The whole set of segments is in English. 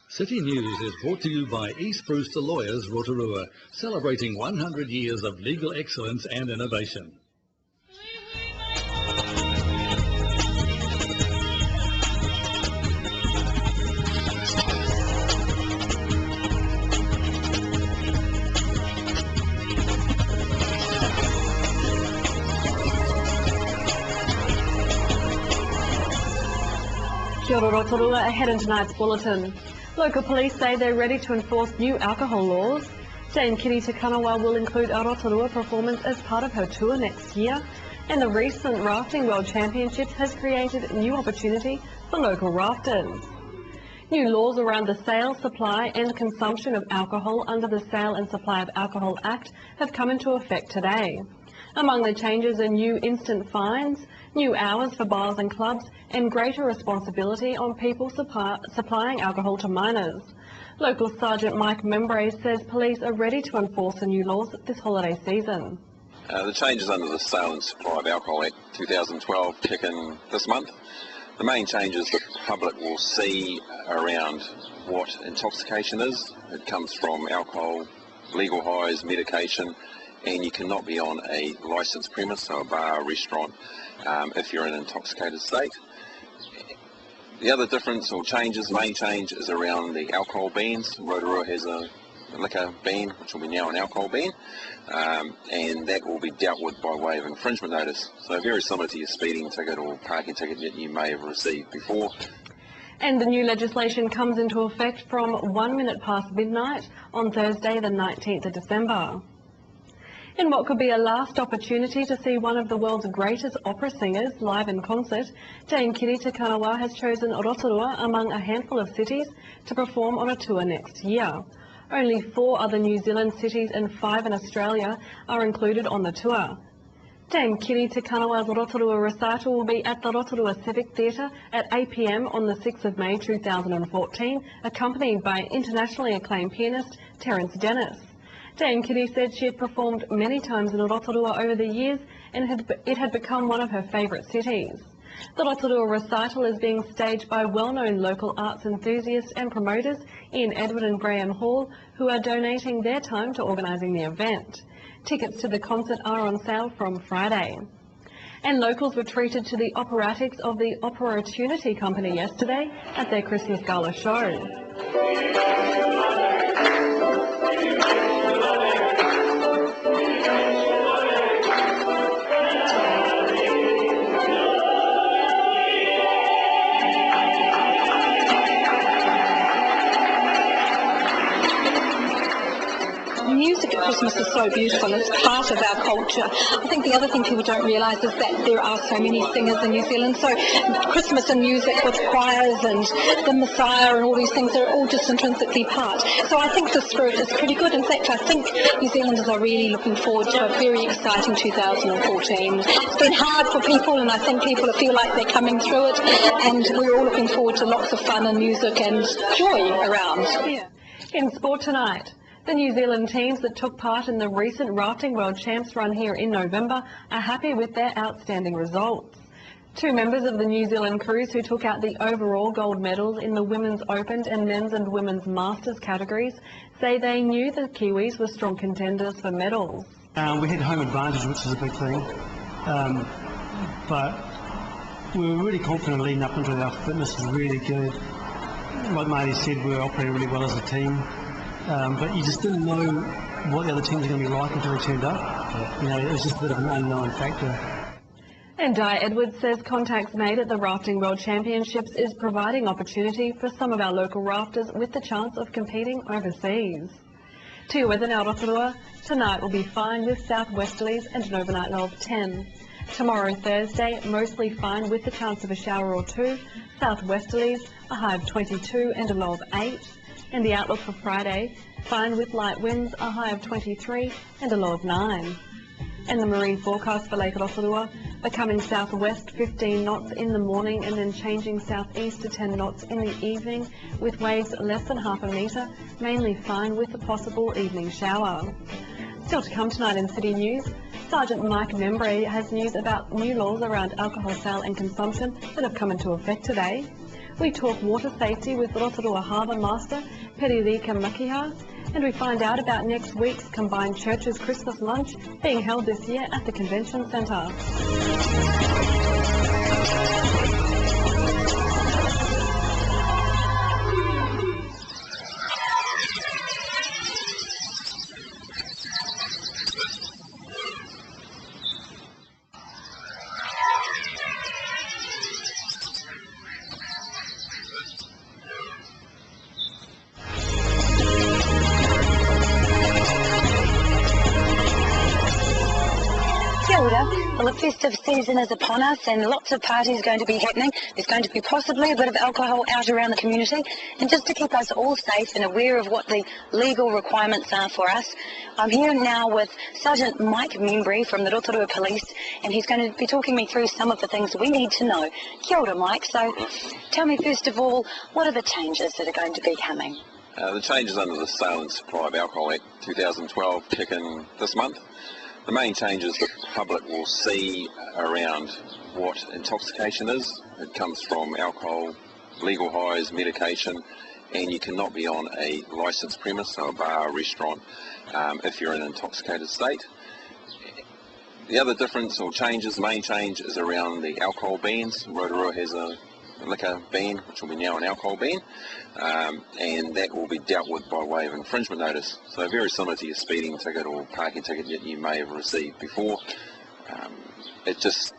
City News is brought to you by East Brewster Lawyers, Rotorua, celebrating 100 years of legal excellence and innovation. Kia ora Rotorua, ahead in tonight's bulletin. Local police say they're ready to enforce new alcohol laws. Dame Kitty Te Kanawa will include a Rotorua performance as part of her tour next year. And the recent Rafting World Championships has created new opportunity for local rafters. New laws around the sale, supply and consumption of alcohol under the Sale and Supply of Alcohol Act have come into effect today. Among the changes are new instant fines, new hours for bars and clubs, and greater responsibility on people supplying alcohol to minors. Local Sergeant Mike Membray says police are ready to enforce the new laws this holiday season. The changes under the Sale and Supply of Alcohol Act 2012 kick in this month. The main changes the public will see around what intoxication is. It comes from alcohol, legal highs, medication, and you cannot be on a licensed premise, so a bar, restaurant, if you're in an intoxicated state. The other difference or changes, the main change is around the alcohol bans. Rotorua has a liquor ban, which will be now an alcohol ban, and that will be dealt with by way of infringement notice. So very similar to your speeding ticket or parking ticket that you may have received before. And the new legislation comes into effect from 1 minute past midnight on Thursday the 19th of December. In what could be a last opportunity to see one of the world's greatest opera singers live in concert, Dame Kitty Te Kanawa has chosen Rotorua among a handful of cities to perform on a tour next year. Only 4 other New Zealand cities and 5 in Australia are included on the tour. Dame Kitty Te Kanawa's Rotorua recital will be at the Rotorua Civic Theatre at 8 p.m. on the 6th of May 2014, accompanied by internationally acclaimed pianist Terence Dennis. Dame Kitty said she had performed many times in Rotorua over the years and it had become one of her favourite cities. The Rotorua recital is being staged by well-known local arts enthusiasts and promoters Ian Edward and Graham Hall, who are donating their time to organising the event. Tickets to the concert are on sale from Friday. And locals were treated to the operatics of the Opportunity Company yesterday at their Christmas Gala show. Music at Christmas is so beautiful. It's part of our culture. I think the other thing people don't realise is that there are so many singers in New Zealand. So Christmas and music with choirs and the Messiah and all these things are all just intrinsically part. So I think the spirit is pretty good. In fact, I think New Zealanders are really looking forward to a very exciting 2014. It's been hard for people and I think people feel like they're coming through it, and we're all looking forward to lots of fun and music and joy around. Yeah. In sport tonight, the New Zealand teams that took part in the recent Rafting World Champs run here in November are happy with their outstanding results. 2 members of the New Zealand crews who took out the overall gold medals in the Women's Open and Men's and Women's Masters categories say they knew the Kiwis were strong contenders for medals. We had home advantage, which is a big thing, but we were really confident leading up into it. Our fitness was really good. Like Marty said, we were operating really well as a team. But you just didn't know what the other teams were going to be like until they turned up. You know, it was just a bit of an unknown factor. And Di Edwards says contacts made at the Rafting World Championships is providing opportunity for some of our local rafters with the chance of competing overseas. To your weather now, Rotorua. Tonight will be fine with southwesterlies and an overnight low of 10. Tomorrow, Thursday, mostly fine with the chance of a shower or 2. Southwesterlies, a high of 22 and a low of 8. And the outlook for Friday, fine with light winds, a high of 23 and a low of 9. And the marine forecast for Lake Rotorua, becoming southwest 15 knots in the morning and then changing southeast to 10 knots in the evening with waves less than half a metre, mainly fine with a possible evening shower. Still to come tonight in City News, Sergeant Mike Membray has news about new laws around alcohol sale and consumption that have come into effect today. We talk water safety with Rotorua Harbour Master Peririka Makiha, and we find out about next week's Combined Churches Christmas lunch being held this year at the Convention Centre. Well, the festive season is upon us and lots of parties going to be happening. There's going to be possibly a bit of alcohol out around the community. And just to keep us all safe and aware of what the legal requirements are for us, I'm here now with Sergeant Mike Membry from the Rotorua Police, and he's going to be talking me through some of the things we need to know. Kia ora, Mike. So tell me first of all, what are the changes that are going to be coming? The changes under the Sale and Supply of Alcohol Act 2012 kick in this month. The main changes the public will see around what intoxication is. It comes from alcohol, legal highs, medication, and you cannot be on a licensed premise, so a bar or restaurant, if you're in an intoxicated state. The other difference or changes, the main change is around the alcohol bans. Rotorua has a liquor ban, which will be now an alcohol ban, and that will be dealt with by way of infringement notice. So very similar to your speeding ticket or parking ticket that you may have received before. It just,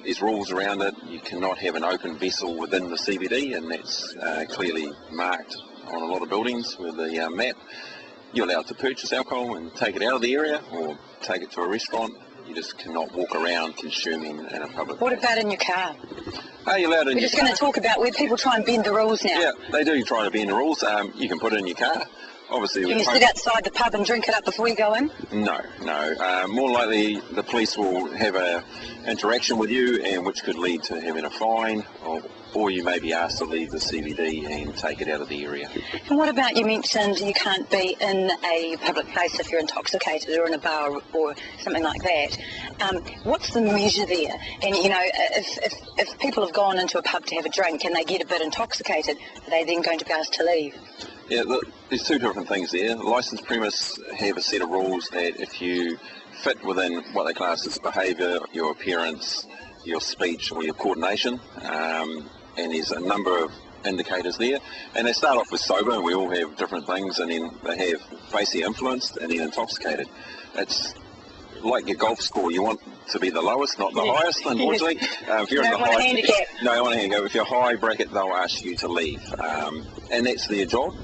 there's rules around it. You cannot have an open vessel within the CBD, and that's clearly marked on a lot of buildings with the map. You're allowed to purchase alcohol and take it out of the area or take it to a restaurant. You just cannot walk around consuming in a public place. What about in your car? Are you allowed in We're just going to talk about where people try and bend the rules now. Yeah, they do try to bend the rules. You can put it in your car. Obviously, Can you sit outside the pub and drink it up before you go in? No. More likely, the police will have a interaction with you, and which could lead to having a fine, or you may be asked to leave the CBD and take it out of the area. And what about, you mentioned you can't be in a public place if you're intoxicated, or in a bar or something like that. What's the measure there? And you know, if people have gone into a pub to have a drink and they get a bit intoxicated, are they then going to be asked to leave? Yeah, there's two different things there. Licensed premises have a set of rules that if you fit within what they class as behaviour, your appearance, your speech or your coordination, and there's a number of indicators there, and they start off with sober, and we all have different things, and then they have basically influenced and then intoxicated. It's like your golf score, you want to be the lowest, not the highest, unfortunately. If you're in the high handicap. No, you want a handicap. If you're high bracket, they'll ask you to leave, and that's their job.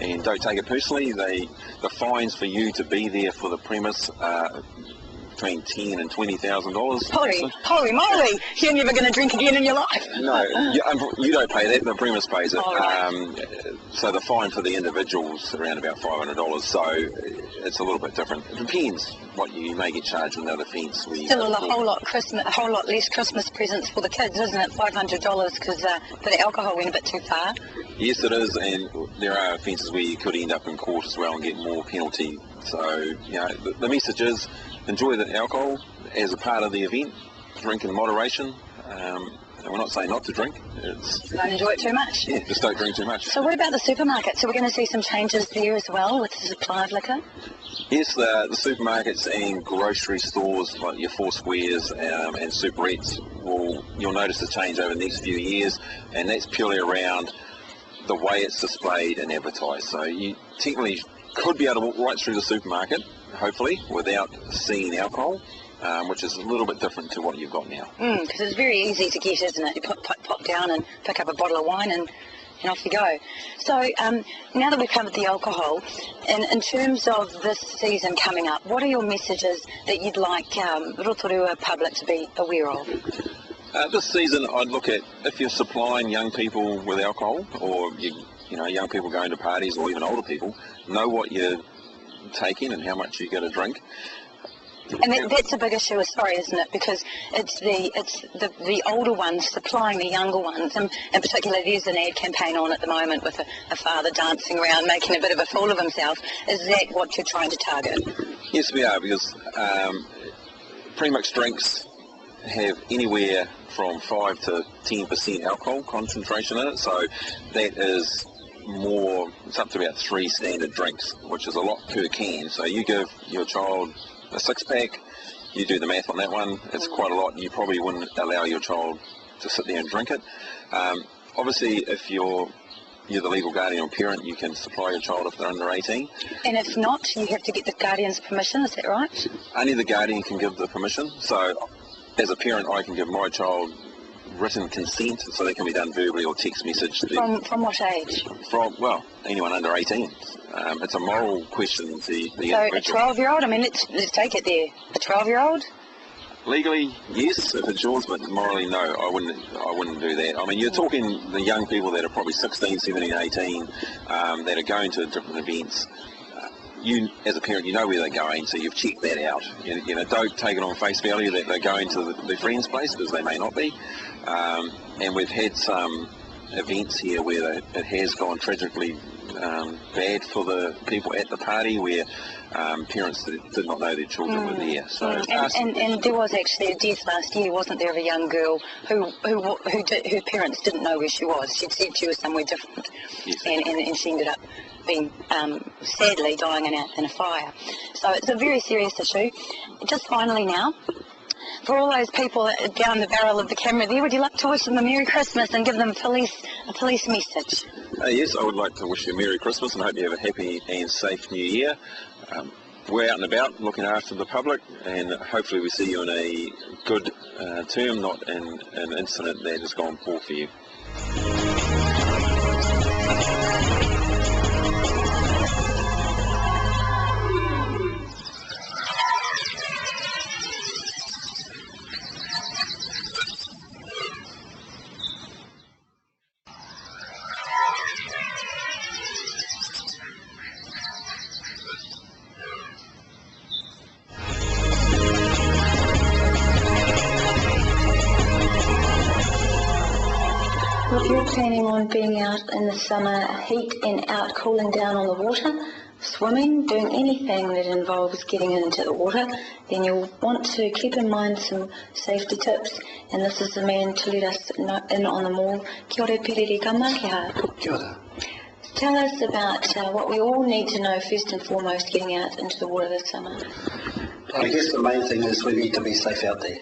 And don't take it personally. The fines for you to be there for the premise are between $10,000 and $20,000. Holy moly! You're never going to drink again in your life. No, you don't pay that. The premise pays it. Oh, right. So the fine for the individual's around about $500. So it's a little bit different. It depends what you may get charged with another offence. Still a whole lot less Christmas presents for the kids, isn't it? $500 because the alcohol went a bit too far. Yes, it is, and there are offences where you could end up in court as well and get more penalty. So, you know, the message is enjoy the alcohol as a part of the event, drink in moderation. And we're not saying not to drink. Don't enjoy it too much. Yeah, just don't drink too much. So what about the supermarket? So we're going to see some changes there as well with the supply of liquor? Yes, the supermarkets and grocery stores like your Four Squares and superettes, you'll notice a change over the next few years, and that's purely around the way it's displayed and advertised. So you technically could be able to walk right through the supermarket, hopefully, without seeing alcohol, which is a little bit different to what you've got now. Because it's very easy to get, isn't it? You pop down and pick up a bottle of wine and off you go. So now that we've covered the alcohol, in terms of this season coming up, what are your messages that you'd like Rotorua public to be aware of? This season, I'd look at if you're supplying young people with alcohol, or young people going to parties, or even older people, know what you're taking and how much you're going to drink. And that's a big issue, isn't it? Because it's the older ones supplying the younger ones. And in particular, there's an ad campaign on at the moment with a father dancing around, making a bit of a fool of himself. Is that what you're trying to target? Yes, we are, because pre-mixed drinks have anywhere from 5 to 10% alcohol concentration in it, so that is more, it's up to about 3 standard drinks, which is a lot per can. So you give your child a 6-pack, you do the math on that one, it's quite a lot. You probably wouldn't allow your child to sit there and drink it. Obviously, if you're the legal guardian or parent, you can supply your child if they're under 18. And if not, you have to get the guardian's permission, is that right? Only the guardian can give the permission. So as a parent, I can give my child written consent, so that can be done verbally or text message. From what age? From, well, anyone under 18. It's a moral question. The So a 12-year-old, I mean, let's take it there. A 12-year-old? Legally, yes, if it's yours, but morally, no, I wouldn't do that. I mean, you're talking the young people that are probably 16, 17, 18, that are going to different events. You, as a parent, you know where they're going, so you've checked that out. You know, don't take it on face value that they're going to their friend's place, because they may not be. And we've had some events here where it has gone tragically bad for the people at the party, where parents did not know their children were there. So and there was actually a death last year, wasn't there, of a young girl who her parents didn't know where she was. She'd said she was somewhere different, yes. and she ended up being sadly dying in a fire. So it's a very serious issue. Just finally now, for all those people down the barrel of the camera there, would you like to wish them a Merry Christmas and give them a police message? Yes, I would like to wish you a Merry Christmas and hope you have a happy and safe New Year. We're out and about looking after the public, and hopefully we see you in a good term, not in an incident that has gone poor for you. If you're planning on being out in the summer heat and out cooling down on the water, swimming, doing anything that involves getting into the water, then you'll want to keep in mind some safety tips. And this is the man to let us in on them all. Kia ora piriri kamakiha. Kia ora. Tell us about what we all need to know first and foremost getting out into the water this summer. I guess the main thing is we need to be safe out there.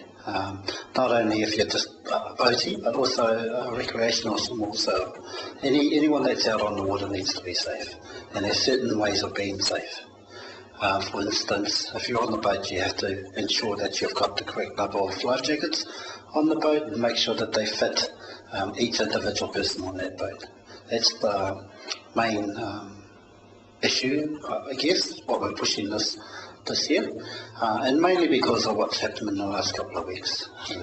Not only if you're just boating, but also recreational swim. So anyone that's out on the water needs to be safe. And there's certain ways of being safe. For instance, if you're on the boat, you have to ensure that you've got the correct number of life jackets on the boat and make sure that they fit each individual person on that boat. That's the main issue, I guess, what we're pushing this year, and mainly because of what's happened in the last couple of weeks in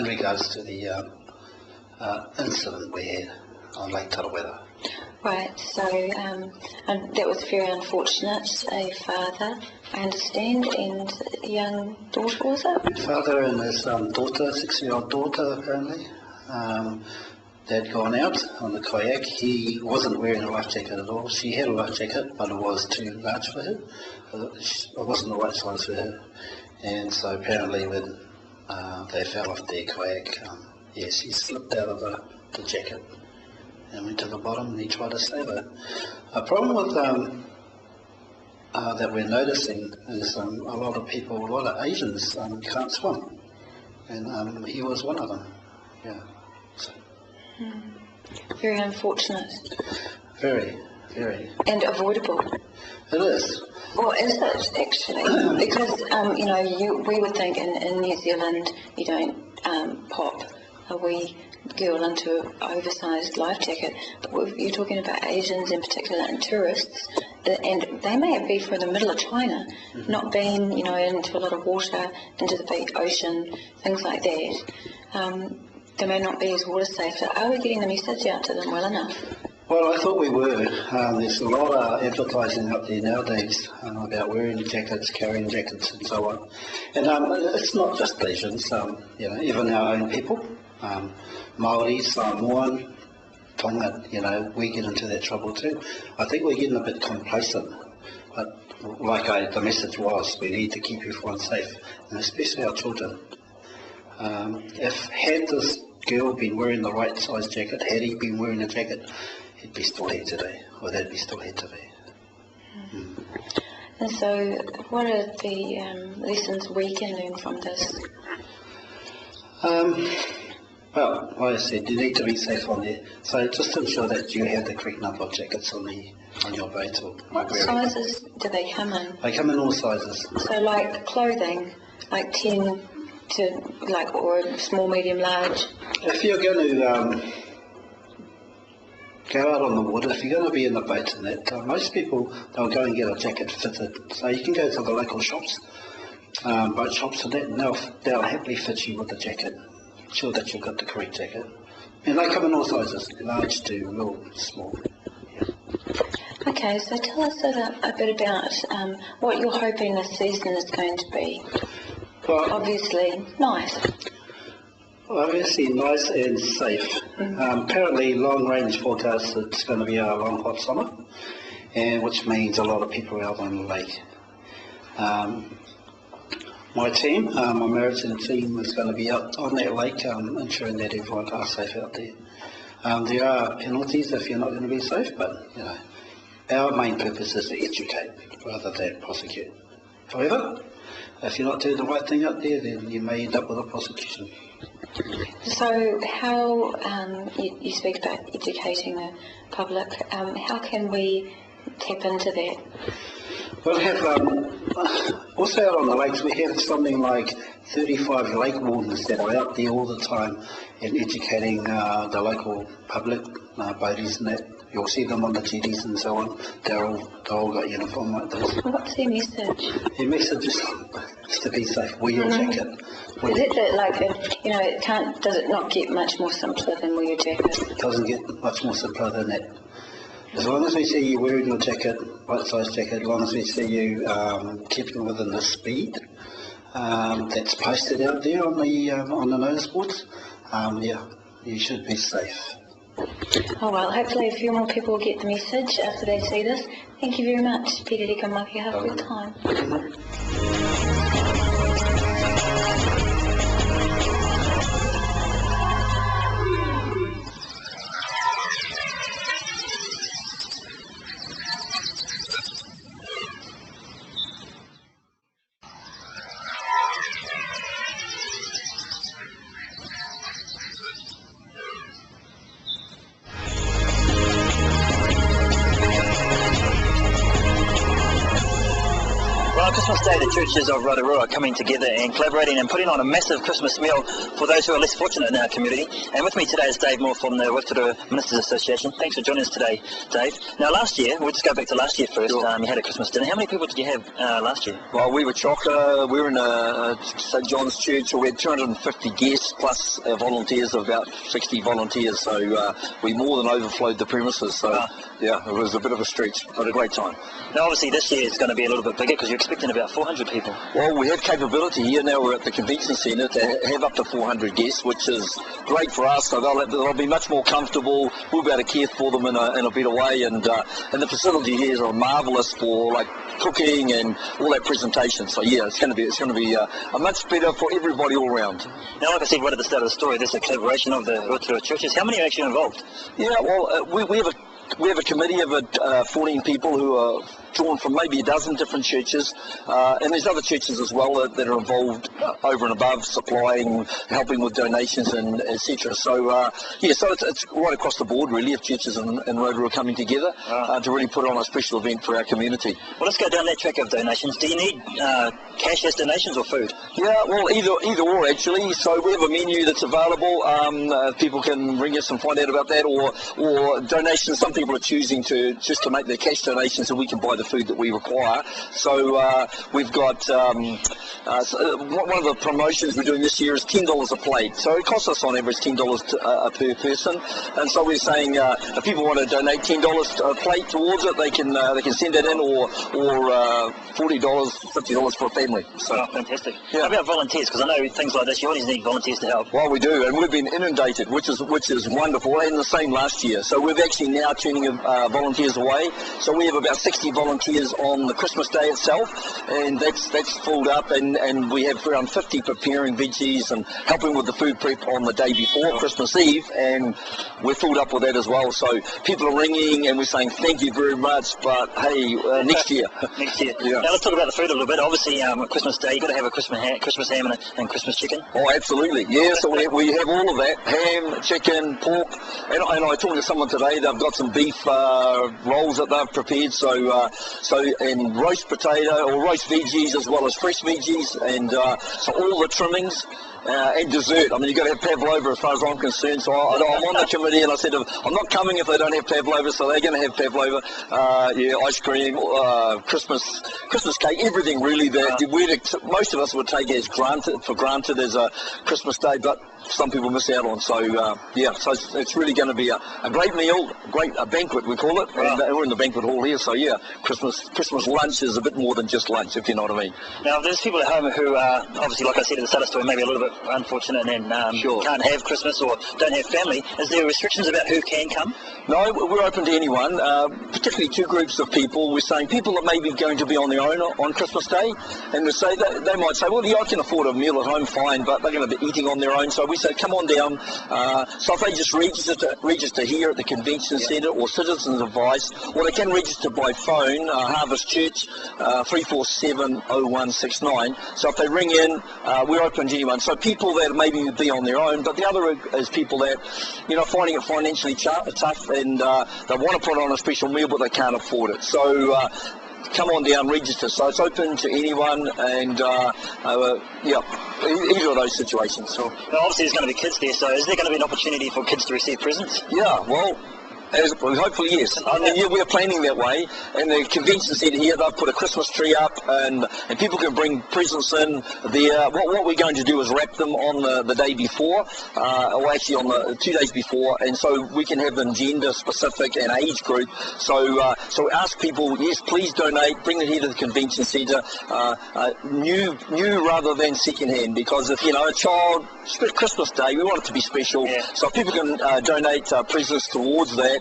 regards to the incident we had on Lake Tarawera. Right, so and that was very unfortunate. A father, I understand, and a young daughter, was it? Father and his daughter, 6-year-old daughter apparently, they'd gone out on the kayak. He wasn't wearing a life jacket at all. She had a life jacket, but it was too large for her. It wasn't the right size for her. And so apparently when they fell off their kayak, she slipped out of the jacket and went to the bottom, and he tried to save her. A problem with that we're noticing is a lot of Asians can't swim, and he was one of them. Yeah. So. Very unfortunate. Very, very. And avoidable. It is. Well, is it actually? Because we would think in New Zealand you don't pop a wee girl into an oversized life jacket, but you're talking about Asians in particular and tourists, and they may be from the middle of China, not been into a lot of water, into the big ocean, things like that. They may not be as water safe. So are we getting the message out to them well enough? Well, I thought we were. There's a lot of advertising out there nowadays about wearing jackets, carrying jackets, and so on. And it's not just Asians. Even our own people, Māori, Samoan, Tonga. We get into that trouble too. I think we're getting a bit complacent. But the message was, we need to keep everyone safe, and especially our children. Had this girl been wearing the right size jacket, had he been wearing a jacket, he'd be still here today, or they'd be still here today. And so, what are the lessons we can learn from this? Well, like I said, you need to be safe on there. So just ensure that you have the correct number of jackets on your boat. Or what sizes do they come in? They come in all sizes. So like clothing, like 10 to like, or small, medium, large? If you're going to go out on the water, if you're going to be in the boat and that, most people, they'll go and get a jacket fitted. So you can go to the local shops, boat shops and that, and they'll happily fit you with the jacket. Sure that you've got the correct jacket. And they come in all sizes, large to real small. Yeah. Okay, so tell us a bit about what you're hoping this season is going to be. Well, obviously nice. Well, obviously nice and safe. Apparently long range forecast it's going to be a long hot summer, and which means a lot of people are out on the lake. My team, my Meriton team is going to be out on that lake ensuring that everyone are safe out there. There are penalties if you're not going to be safe, but you know, our main purpose is to educate rather than prosecute. However, if you're not doing the right thing out there, then you may end up with a prosecution. So how, you speak about educating the public, how can we tap into that? We'll have, also out on the lakes, we have something like 35 lake wardens that are out there all the time and educating the local public, boaties and that. You'll see them on the jetties and so on. They're all got uniform like this. What's their message? Their message is to be safe. Wear your jacket. Is it that, like, you know, does it not get much more simpler than wear your jacket? It doesn't get much more simpler than that. As long as we see you wearing your jacket, right size jacket, as long as we see you keeping within the speed that's posted out there on the notice boards, yeah, you should be safe. Oh well, hopefully a few more people will get the message after they see this. Thank you very much, Peter Rikamaki, for your time. On Christmas Day, the churches of Rotorua are coming together and collaborating and putting on a massive Christmas meal for those who are less fortunate in our community. And with me today is Dave Moore from the Rotorua Ministers Association. Thanks for joining us today, Dave. Now last year, we'll just go back to last year first, you had a Christmas dinner. How many people did you have last year? Well, we were chock. We were in St John's Church, so we had 250 guests plus volunteers, about 60 volunteers, so we more than overflowed the premises. So yeah, it was a bit of a stretch, but a great time. Now obviously this year is going to be a little bit bigger because you're expecting about 400 people. Well, we have capability here now. We're at the convention centre to have up to 400 guests, which is great for us. So they'll be much more comfortable. We'll be able to care for them in a better way, and the facility here are marvellous for like cooking and all that presentation. So yeah, it's going to be a much better for everybody all around. Now, like I said right at the start of the story, there's a collaboration of the Rotorua churches. How many are actually involved? Yeah, well, we have a committee of 14 people who are drawn from maybe a dozen different churches, and there's other churches as well that are involved over and above, supplying, helping with donations and etc. So yeah, so it's right across the board really of churches in Rotorua coming together to really put on a special event for our community. Well, let's go down that track of donations. Do you need cash as donations or food? Yeah, well, either or actually. So we have a menu that's available. People can ring us and find out about that, or donations. Some people are choosing to make their cash donations so we can buy the food that we require. So we've got one of the promotions we're doing this year is $10 a plate. So it costs us on average $10 per person. And so we're saying if people want to donate $10 a plate towards it, they can send that in, or $40, $50 for a family. So fantastic. Yeah. How about volunteers? Because I know things like this, you always need volunteers to help. Well, we do, and we've been inundated, which is wonderful, and the same last year. So we've actually now turning volunteers away. So we have about 60 volunteers volunteers on the Christmas day itself, and that's filled up, and we have around 50 preparing veggies and helping with the food prep on the day before Christmas Eve, and we're filled up with that as well. So people are ringing and we're saying thank you very much, but hey, next year. Next year. Yeah. Now let's talk about the food a little bit. Obviously, Christmas Day, you've got to have a Christmas ham and Christmas chicken. Oh, absolutely. Yeah, so we have all of that. Ham, chicken, pork. And I talked to someone today, they've got some beef rolls that they've prepared. So and roast potato or roast veggies as well as fresh veggies. And so all the trimmings. And dessert. I mean, you've got to have pavlova as far as I'm concerned. So I'm on the committee, and I said, I'm not coming if they don't have pavlova, so they're going to have pavlova. Ice cream, Christmas cake, everything really that most of us would take as for granted as a Christmas day, but some people miss out on. So so it's really going to be a great meal, a banquet we call it. Wow. And we're in the banquet hall here, so Christmas lunch is a bit more than just lunch, if you know what I mean. Now, there's people at home who are obviously, like I said at the start of the story, maybe a little bit unfortunate and can't have Christmas or don't have family. Is there restrictions about who can come? No, we're open to anyone, particularly two groups of people. We're saying people that may be going to be on their own on Christmas Day, and we say that they might say, well, yeah, I can afford a meal at home, fine, but they're going to be eating on their own. So we say, come on down. So if they just register here at the convention centre or Citizens Advice, or they can register by phone, Harvest Church, 347-0169. So if they ring in, we're open to anyone. So people that maybe be on their own, but the other is people that, finding it financially tough, and they want to put on a special meal, but they can't afford it. So come on down, register. So it's open to anyone, and either of those situations. Now, obviously there's going to be kids there, so is there going to be an opportunity for kids to receive presents? Yeah, well, hopefully yes. I mean, we're planning that way. And the convention centre here, they've put a Christmas tree up, and people can bring presents in there. What we're going to do is wrap them on the day before, or actually on the 2 days before, and so we can have them gender specific and age group. So ask people, yes, please donate, bring it here to the convention centre, new rather than second hand, because if a child, Christmas Day, we want it to be special. Yeah. So if people can donate presents towards that.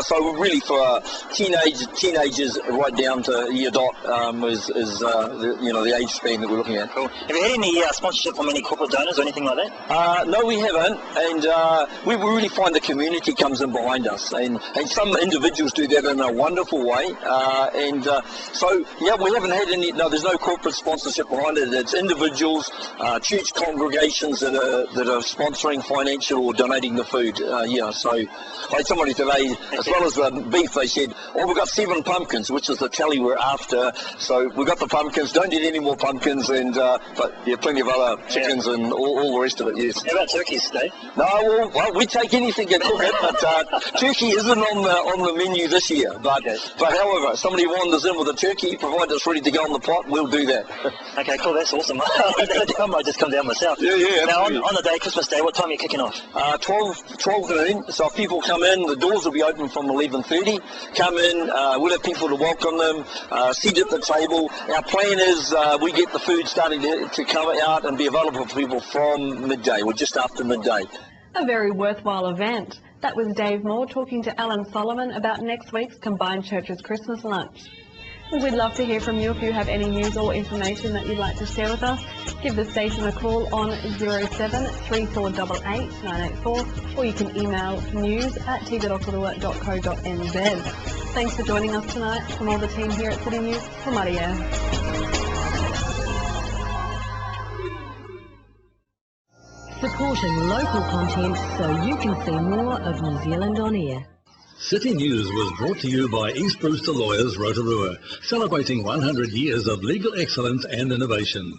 So really for teenagers right down to year dot is the age span that we're looking at. Cool. Have you had any sponsorship from any corporate donors or anything like that? No, we haven't, and we really find the community comes in behind us, and some individuals do that in a wonderful way, we haven't had any. No, there's no corporate sponsorship behind it. It's individuals, church congregations that are sponsoring financial or donating the food. So I had somebody today, as well as the beef, they said, we've got 7 pumpkins, which is the tally we're after. So we've got the pumpkins, don't need any more pumpkins, and but plenty of other chickens and all the rest of it, yes. How about turkeys, Dave? No, well, we take anything and cook it, but turkey isn't on the menu this year. But however, if somebody wanders in with a turkey, provided it's ready to go on the pot, we'll do that. Okay, cool, that's awesome. I might just come down myself. Yeah. Now, on the day, Christmas Day, what time are you kicking off? 12 noon, so if people come in, the doors will be open from 11:30. Come in, we'll have people to welcome them, sit at the table. Our plan is we get the food starting to come out and be available for people from midday, or just after midday. A very worthwhile event. That was Dave Moore talking to Alan Solomon about next week's Combined Churches Christmas lunch. We'd love to hear from you if you have any news or information that you'd like to share with us. Give the station a call on 07 3488 984, or you can email news@tv.rotorua.co.nz. Thanks for joining us tonight. From all the team here at City News, from Maria. Supporting local content so you can see more of New Zealand on air. City News was brought to you by East Brewster Lawyers, Rotorua, celebrating 100 years of legal excellence and innovation.